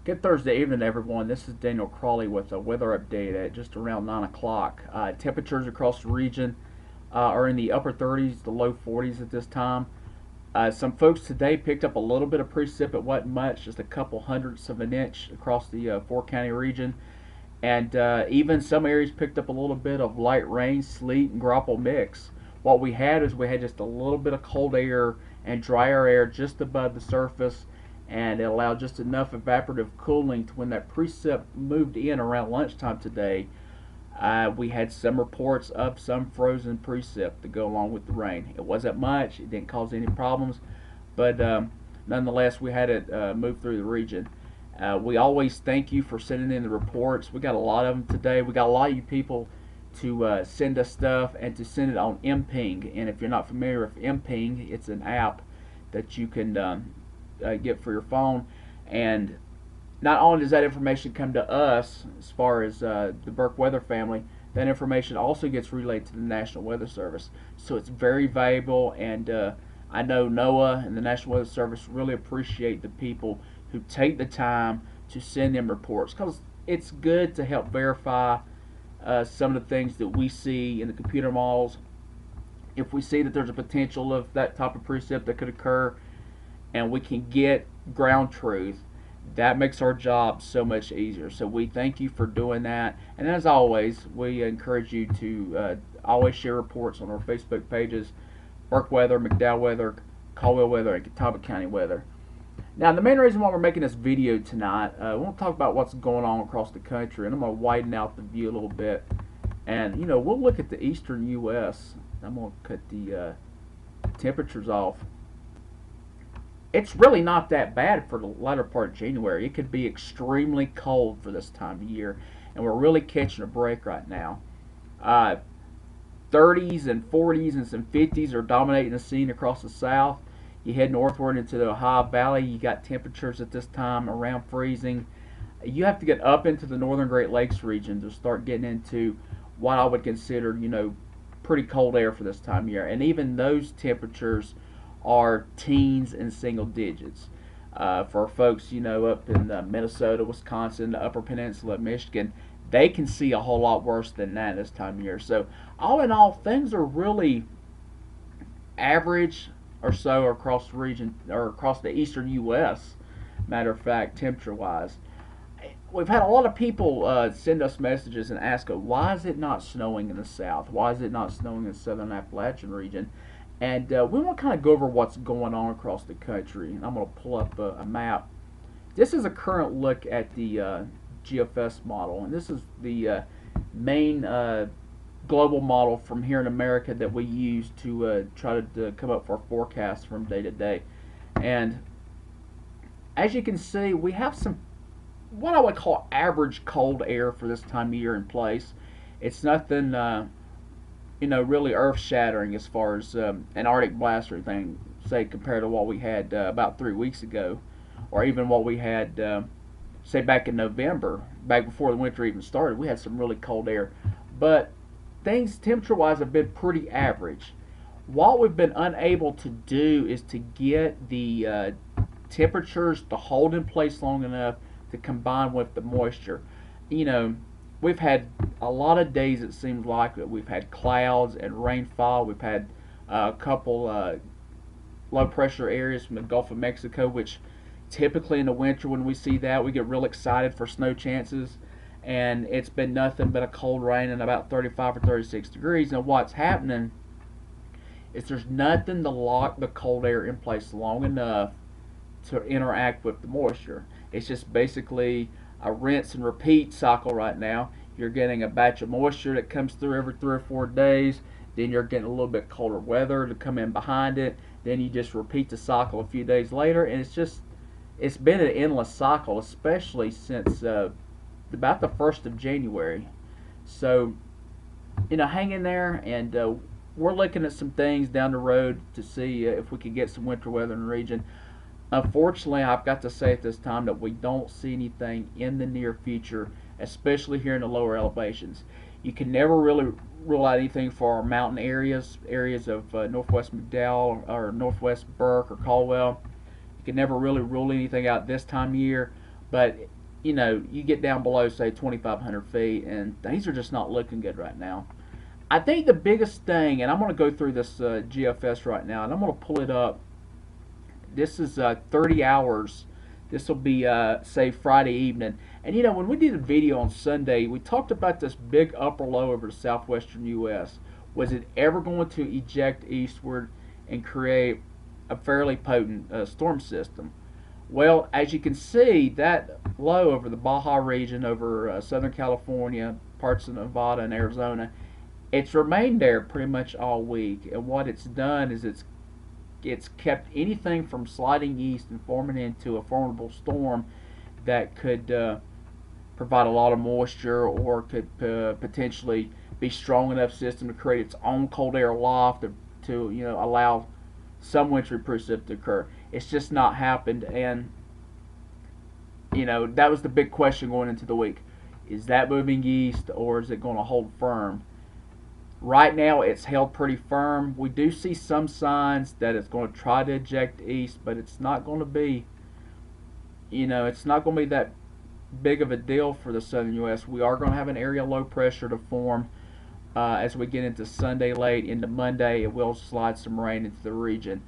Good Thursday evening, everyone. This is Daniel Crawley with a weather update at just around 9 o'clock. Temperatures across the region are in the upper 30s, the low 40s at this time. Some folks today picked up a little bit of precip. It wasn't much, just a couple hundredths of an inch across the four-county region. And even some areas picked up a little bit of light rain, sleet, and grapple mix. What we had is we had just a little bit of cold air and drier air just above the surface, and it allowed just enough evaporative cooling to when that precip moved in around lunchtime today. We had some reports of some frozen precip to go along with the rain. It wasn't much, it didn't cause any problems, but nonetheless, we had it move through the region. We always thank you for sending in the reports. We got a lot of them today. We got a lot of you people to send us stuff and to send it on MPing. And if you're not familiar with MPing, it's an app that you can get for your phone. And not only does that information come to us as far as the Burke Weather family, that information also gets relayed to the National Weather Service. So it's very valuable, and I know NOAA and the National Weather Service really appreciate the people who take the time to send them reports, because it's good to help verify some of the things that we see in the computer models. If we see that there's a potential of that type of precip that could occur and we can get ground truth, that makes our job so much easier. So we thank you for doing that. And as always, we encourage you to always share reports on our Facebook pages: Burke Weather, McDowell Weather, Caldwell Weather, and Catawba County Weather. Now, the main reason why we're making this video tonight, we want to talk about what's going on across the country, and I'm going to widen out the view a little bit. And, we'll look at the eastern U.S. I'm going to cut the temperatures off. It's really not that bad for the latter part of January. It could be extremely cold for this time of year, and we're really catching a break right now. 30s and 40s and some 50s are dominating the scene across the south. You head northward into the Ohio Valley, you got temperatures at this time around freezing. You have to get up into the northern Great Lakes region to start getting into what I would consider, pretty cold air for this time of year. And even those temperatures are teens and single digits. For folks, up in Minnesota, Wisconsin, the Upper Peninsula, Michigan, they can see a whole lot worse than that this time of year. So all in all, things are really average or so across the region, or across the eastern U.S., matter of fact, temperature-wise. We've had a lot of people send us messages and ask, why is it not snowing in the south? Why is it not snowing in the southern Appalachian region? And we want to kind of go over what's going on across the country. And I'm going to pull up a map. This is a current look at the GFS model, and this is the main global model from here in America that we use to try to come up with our forecasts from day to day. And as you can see, we have some what I would call average cold air for this time of year in place. It's nothing really earth-shattering as far as an Arctic blast or anything, say, compared to what we had about 3 weeks ago, or even what we had, say, back in November, back before the winter even started. We had some really cold air, but things temperature-wise have been pretty average. What we've been unable to do is to get the temperatures to hold in place long enough to combine with the moisture. We've had a lot of days, it seems like, that we've had clouds and rainfall. We've had a couple low pressure areas from the Gulf of Mexico, which typically in the winter when we see that, we get real excited for snow chances. And it's been nothing but a cold rain and about 35 or 36 degrees. And what's happening is there's nothing to lock the cold air in place long enough to interact with the moisture. It's just basically a rinse and repeat cycle right now. You're getting a batch of moisture that comes through every 3 or 4 days. Then you're getting a little bit colder weather to come in behind it. Then you just repeat the cycle a few days later, and it's been an endless cycle, especially since about the 1st of January. So, hang in there, and we're looking at some things down the road to see if we can get some winter weather in the region. Unfortunately, I've got to say at this time that we don't see anything in the near future, especially here in the lower elevations. You can never really rule out anything for our mountain areas of northwest McDowell or northwest Burke or Caldwell. You can never really rule anything out this time of year. But you get down below, say, 2,500 feet, and things are just not looking good right now. I think the biggest thing, and I'm going to go through this GFS right now, and I'm going to pull it up. This is 30 hours. This will be, say, Friday evening. And when we did a video on Sunday, we talked about this big upper low over the southwestern U.S. Was it ever going to eject eastward and create a fairly potent storm system? Well, as you can see, that low over the Baja region, over Southern California, parts of Nevada and Arizona, it's remained there pretty much all week. And what it's done is it's kept anything from sliding east and forming into a formidable storm that could provide a lot of moisture, or could potentially be strong enough system to create its own cold air loft to allow some wintry precip to occur. It's just not happened, and that was the big question going into the week. Is that moving east, or is it going to hold firm? Right now, it's held pretty firm. We do see some signs that it's going to try to eject east, but it's not going to be, it's not going to be that big of a deal for the southern U.S. We are going to have an area low pressure to form as we get into Sunday late into Monday. It will slide some rain into the region.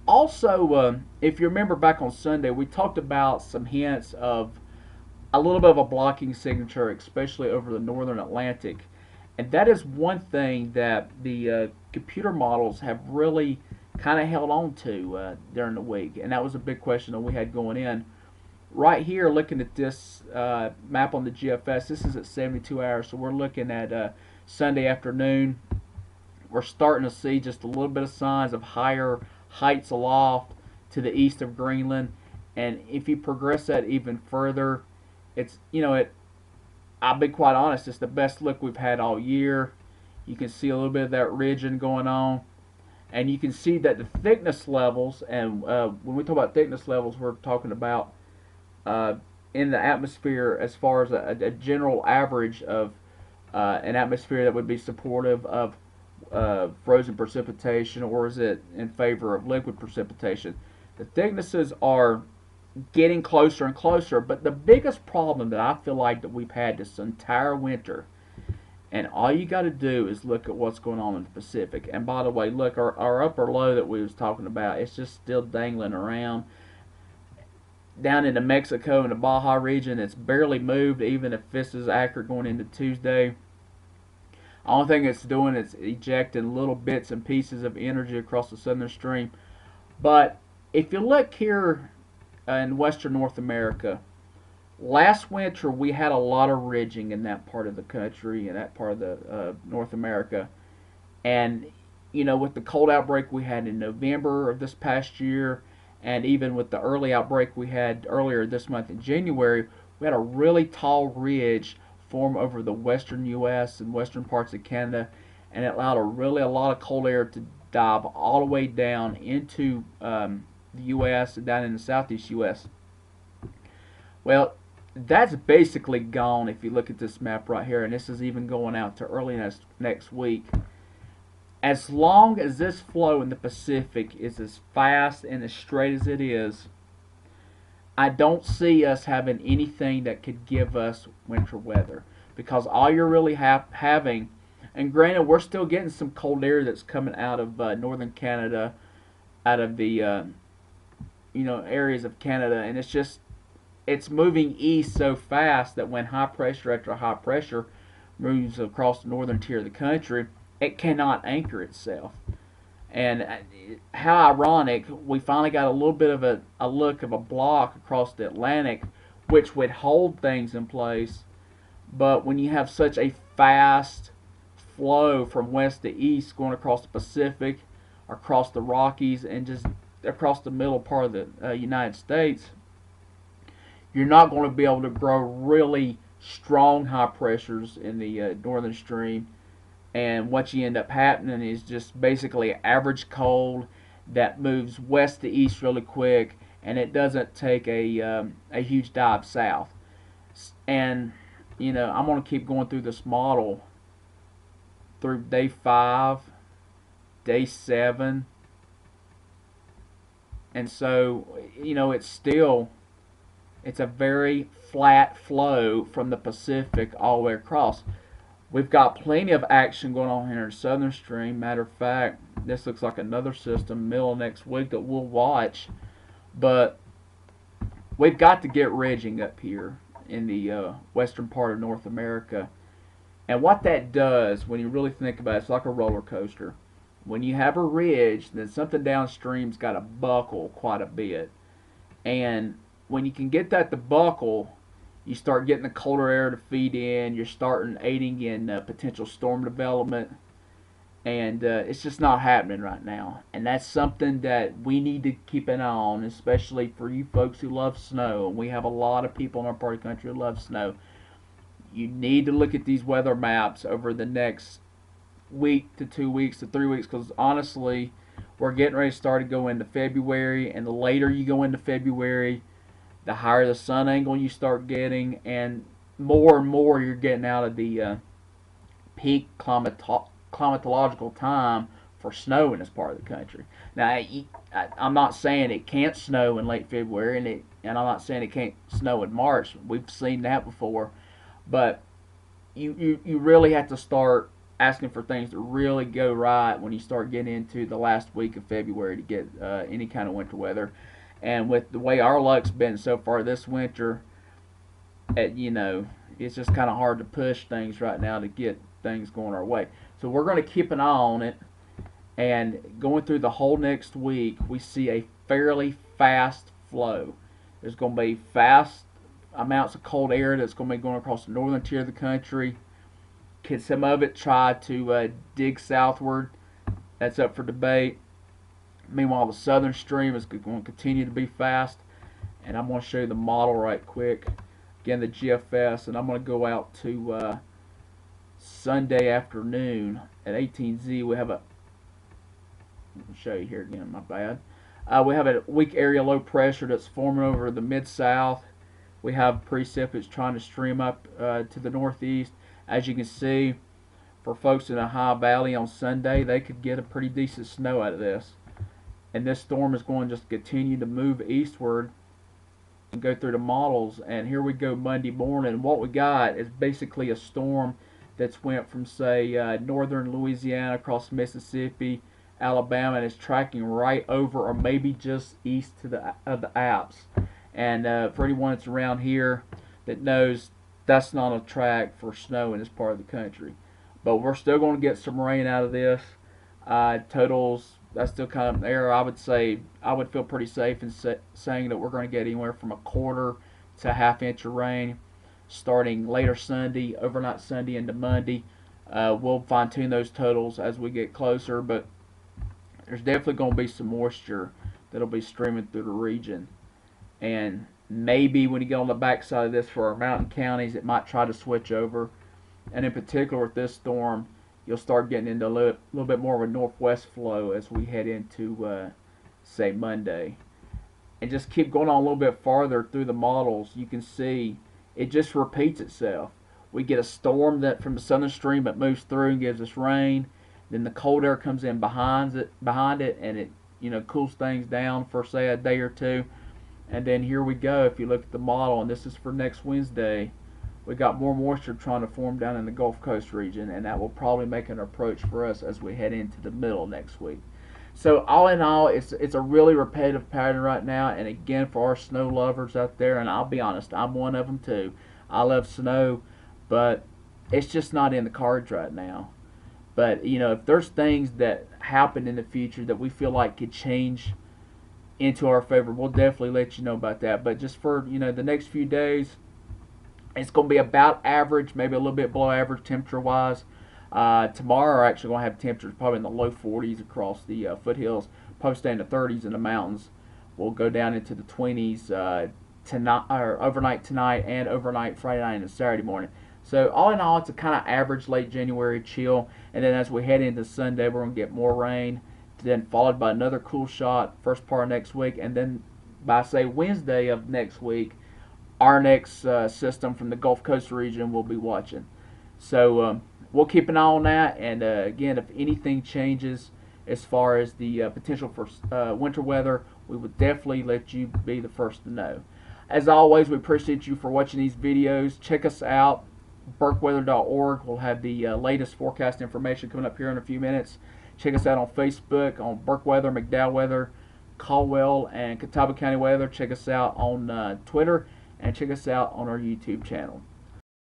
Also, if you remember back on Sunday, we talked about some hints of a little bit of a blocking signature, especially over the northern Atlantic. And that is one thing that the computer models have really kind of held on to during the week. And that was a big question that we had going in. Right here, looking at this map on the GFS, this is at 72 hours. So we're looking at Sunday afternoon. We're starting to see just a little bit of signs of higher heights aloft to the east of Greenland. And if you progress that even further, I'll be quite honest, it's the best look we've had all year. You can see a little bit of that ridging going on. And you can see that the thickness levels, and when we talk about thickness levels, we're talking about in the atmosphere as far as a general average of an atmosphere that would be supportive of frozen precipitation, or is it in favor of liquid precipitation. The thicknesses are getting closer and closer, but the biggest problem that I feel like that we've had this entire winter, and all you got to do is look at what's going on in the Pacific. And by the way, look, our upper low that we was talking about, it's just still dangling around down into Mexico and the Baja region. It's barely moved, even if this is accurate going into Tuesday. The only thing it's doing is ejecting little bits and pieces of energy across the southern stream. But if you look here in western North America, last winter we had a lot of ridging in that part of the country, in that part of the North America. And with the cold outbreak we had in November of this past year, and even with the early outbreak we had earlier this month in January, we had a really tall ridge form over the western U.S. and western parts of Canada, and it allowed a lot of cold air to dive all the way down into the U.S. and down in the southeast U.S. Well, that's basically gone if you look at this map right here, and this is even going out to early next week. As long as this flow in the Pacific is as fast and as straight as it is, I don't see us having anything that could give us winter weather, because all you're really having, and granted we're still getting some cold air that's coming out of northern Canada, out of the areas of Canada, and it's moving east so fast that when high pressure after high pressure moves across the northern tier of the country, it cannot anchor itself. And how ironic, we finally got a little bit of a look of a block across the Atlantic, which would hold things in place. But when you have such a fast flow from west to east going across the Pacific, across the Rockies, and just across the middle part of the United States, you're not going to be able to grow really strong high pressures in the northern stream. And what you end up happening is just basically average cold that moves west to east really quick, and it doesn't take a huge dive south. And I'm going to keep going through this model through day 5, day 7, and so it's still It's a very flat flow from the Pacific all the way across. We've got plenty of action going on here in Southern Stream. Matter of fact, this looks like another system middle of next week that we'll watch. But we've got to get ridging up here in the western part of North America. And what that does, when you really think about it, it's like a roller coaster. When you have a ridge, then something downstream's got to buckle quite a bit. And when you can get that to buckle, you start getting the colder air to feed in. You're starting aiding in potential storm development, and it's just not happening right now. And that's something that we need to keep an eye on, especially for you folks who love snow. And we have a lot of people in our part of the country who love snow. You need to look at these weather maps over the next week to 2 weeks to 3 weeks, because honestly, we're getting ready to start to go into February, and the later you go into February, the higher the sun angle you start getting, and more you're getting out of the peak climatological time for snow in this part of the country. Now, I'm not saying it can't snow in late February, and I'm not saying it can't snow in March. We've seen that before, but you really have to start asking for things to really go right when you start getting into the last week of February to get any kind of winter weather. And with the way our luck's been so far this winter, it's just kind of hard to push things right now to get things going our way. So we're going to keep an eye on it. And going through the whole next week, we see a fairly fast flow. There's going to be fast amounts of cold air that's going to be going across the northern tier of the country. Can some of it try to dig southward? That's up for debate. Meanwhile, the southern stream is going to continue to be fast. And I'm going to show you the model right quick. Again, the GFS. And I'm going to go out to Sunday afternoon at 18Z. We have a... I'll show you here again, my bad. We have a weak area low pressure that's forming over the mid-south. We have precip that's trying to stream up to the northeast. As you can see, for folks in a high valley on Sunday, they could get a pretty decent snow out of this. And this storm is going to just continue to move eastward and go through the models. And here we go Monday morning. What we got is basically a storm that's went from, say, northern Louisiana across Mississippi, Alabama, and is tracking right over or maybe just east of the Alps. And for anyone that's around here that knows, that's not a track for snow in this part of the country. But we're still going to get some rain out of this. Totals, that's still kind of an error. I would say I would feel pretty safe in saying that we're going to get anywhere from a quarter to a half-inch of rain starting later Sunday, overnight Sunday into Monday. We'll fine-tune those totals as we get closer, but there's definitely going to be some moisture that'll be streaming through the region. And maybe when you get on the backside of this for our mountain counties, it might try to switch over. And in particular with this storm, you'll start getting into a little bit more of a northwest flow as we head into, say, Monday. And just keep going on a little bit farther through the models, you can see it just repeats itself. We get a storm that from the southern stream that moves through and gives us rain. Then the cold air comes in behind it, and it cools things down for, say, a day or two. And then here we go. If you look at the model, and this is for next Wednesday, we got more moisture trying to form down in the Gulf Coast region, and that will probably make an approach for us as we head into the middle next week. So all in all, it's a really repetitive pattern right now. And again, for our snow lovers out there, and I'll be honest, I'm one of them too. I love snow, but it's just not in the cards right now. But if there's things that happen in the future that we feel like could change into our favor, we'll definitely let you know about that. But just for the next few days, it's going to be about average, maybe a little bit below average temperature wise. Tomorrow we're actually going to have temperatures probably in the low 40s across the foothills, probably stay in the 30s in the mountains. We'll go down into the 20s tonight, or overnight tonight, and overnight Friday night and Saturday morning. So all in all, it's a kind of average late January chill. And then as we head into Sunday, we're going to get more rain, then followed by another cool shot first part of next week. And then by, say, Wednesday of next week, our next system from the Gulf Coast region we'll be watching. So we'll keep an eye on that. And again, if anything changes as far as the potential for winter weather, we would definitely let you be the first to know. As always, we appreciate you for watching these videos. Check us out, burkeweather.org. We'll have the latest forecast information coming up here in a few minutes. Check us out on Facebook, on Burke Weather, McDowell Weather, Caldwell, and Catawba County Weather. Check us out on Twitter, and check us out on our YouTube channel.